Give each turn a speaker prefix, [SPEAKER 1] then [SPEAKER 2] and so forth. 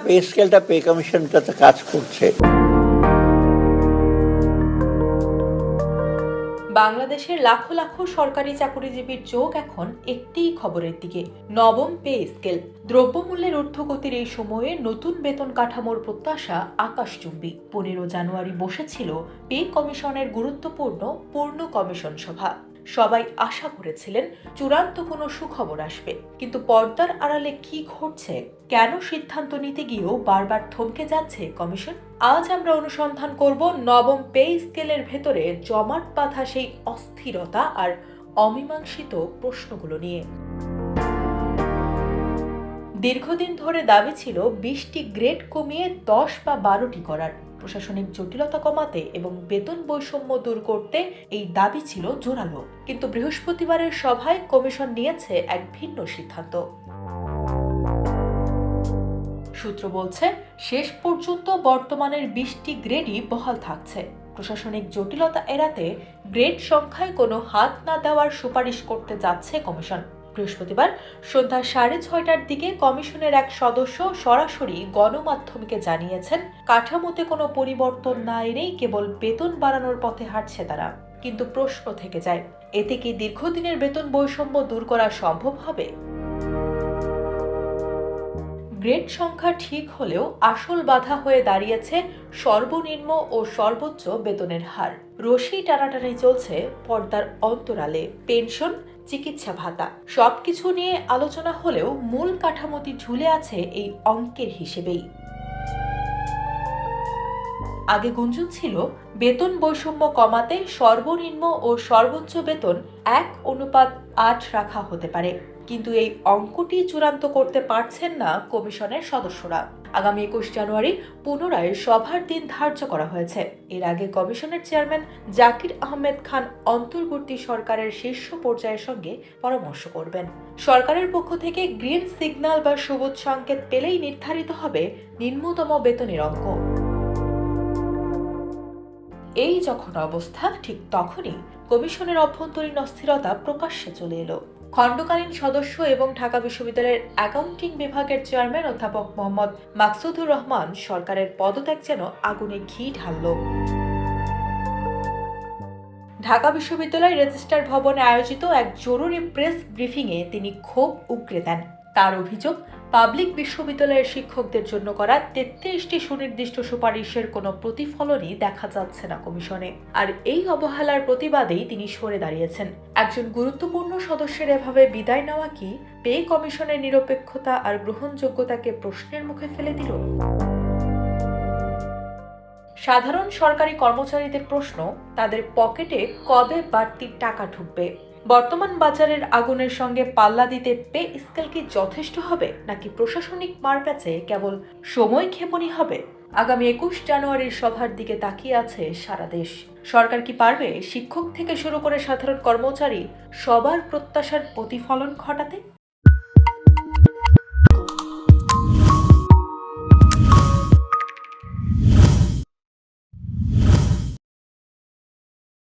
[SPEAKER 1] Pay স্কেলটা pay কমিশনটাতে কাজ করছে।
[SPEAKER 2] বাংলাদেশের লাখো লাখো সরকারি চাকরিজীবীর চোখ এখন একটিই খবরের দিকে, নবম পে স্কেল। দ্রব্যমূল্যের ঊর্ধ্বগতির এই সময়ে নতুন বেতন কাঠামোর প্রত্যাশা আকাশচুম্বী। 15 জানুয়ারি বসেছিল পে কমিশনের গুরুত্বপূর্ণ পূর্ণ কমিশন সভা। সবাই আশা করেছিলেন চূড়ান্ত কোনো সুখবর আসবে, কিন্তু পর্দার আড়ালে কি ঘটছে, কেন সিদ্ধান্ত নিতে গিয়েও বারবার থমকে যাচ্ছে কমিশন? আজ আমরা অনুসন্ধান করব নবম পে স্কেলের ভেতরে জমাট বাঁধা সেই অস্থিরতা আর অমীমাংসিত প্রশ্নগুলো নিয়ে। দীর্ঘদিন ধরে দাবি ছিল 20টি গ্রেড কমিয়ে 10 বা 12টি করার। প্রশাসনিক জটিলতা কমাতে এবং বেতন বৈষম্য দূর করতে এই দাবি ছিল জোরালো, কিন্তু বৃহস্পতিবারের সভায় কমিশন নিয়েছে এক ভিন্ন সিদ্ধান্ত। সূত্র বলছে, শেষ পর্যন্ত বর্তমানের 20টি গ্রেডই বহাল থাকছে। প্রশাসনিক জটিলতা এড়াতে গ্রেড সংখ্যায় কোনো হাত না দেওয়ার সুপারিশ করতে যাচ্ছে কমিশন। বৃহস্পতিবার সন্ধ্যা 6:30টার দিকে কমিশনের এক সদস্য সরাসরি গণমাধ্যমকে জানিয়েছেন, কাঠামোতে কোনো পরিবর্তন না এনেই কেবল বেতন বাড়ানোর পথে হাঁটছে তারা। কিন্তু প্রশ্ন থেকে যায়, এতে কি দীর্ঘদিনের বেতন বৈষম্য দূর করা সম্ভব হবে? গ্রেড সংখ্যা ঠিক হলেও আসল বাধা হয়ে দাঁড়িয়েছে সর্বনিম্ন ও সর্বোচ্চ বেতনের হার। রশি টানাটানি চলছে পর্দার অন্তরালে। পেনশন, চিকিৎসা ভাতা সবকিছু নিয়ে আলোচনা হলেও মূল কাঠামোটি ঝুলে আছে এই অঙ্কের হিসেবেই। আগে গুঞ্জন ছিল বেতন বৈষম্য কমাতে সর্বনিম্ন ও সর্বোচ্চ বেতন 1:8 রাখা হতে পারে, কিন্তু এই অঙ্কটি চূড়ান্ত করতে পারছেন না কমিশনের সদস্যরা। আগামী 21 জানুয়ারি পুনরায় সভার দিন ধার্য করা হয়েছে। এর আগে কমিশনের চেয়ারম্যান জাকির আহমেদ খান অন্তর্বর্তী সরকারের শীর্ষ পর্যায়ের সঙ্গে পরামর্শ করবেন। সরকারের পক্ষ থেকে গ্রিন সিগন্যাল বা সবুজ সংকেত পেলেই নির্ধারিত হবে নিম্নতম বেতনের অঙ্ক। এই যখন অবস্থা, ঠিক তখনই কমিশনের অভ্যন্তরীণ অস্থিরতা প্রকাশ্যে চলে এলো। খণ্ডকালীন সদস্য এবং ঢাকা বিশ্ববিদ্যালয়ের অ্যাকাউন্টিং বিভাগের চেয়ারম্যান অধ্যাপক মোহাম্মদ মাকসুদুর রহমান সরকারের পদত্যাগ যেন আগুনে ঘি ঢালল। ঢাকা বিশ্ববিদ্যালয় রেজিস্ট্রার ভবনে আয়োজিত এক জরুরি প্রেস ব্রিফিংয়ে তিনি ক্ষোভ উগরে দেন। তার অভিযোগ, পাবলিক বিশ্ববিদ্যালয়ের শিক্ষকদের জন্য করা 33টি সুনির্দিষ্ট সুপারিশের কোনো প্রতিফলনই দেখা যাচ্ছে না কমিশনে। আর এই অবহেলার প্রতিবাদেই তিনি সরে দাঁড়িয়েছেন। একজন গুরুত্বপূর্ণ সদস্যের এভাবে বিদায় নেওয়া কি পে কমিশনের নিরপেক্ষতা আর গ্রহণযোগ্যতাকে প্রশ্নের মুখে ফেলে দিল? সাধারণ সরকারি কর্মচারীদের প্রশ্ন, তাদের পকেটে কবে বাড়তি টাকা ঢুকবে? বর্তমান বাজারের আগুনের সঙ্গে পাল্লা দিতে পে স্কেল কি যথেষ্ট হবে, নাকি প্রশাসনিক মারপ্যাচে কেবল সময় ক্ষেপণই হবে? আগামী 21 জানুয়ারির সভার দিকে তাকিয়ে আছে সারা দেশ। সরকার কি পারবে শিক্ষক থেকে শুরু করে সাধারণ কর্মচারী সবার প্রত্যাশার প্রতিফলন ঘটাতে?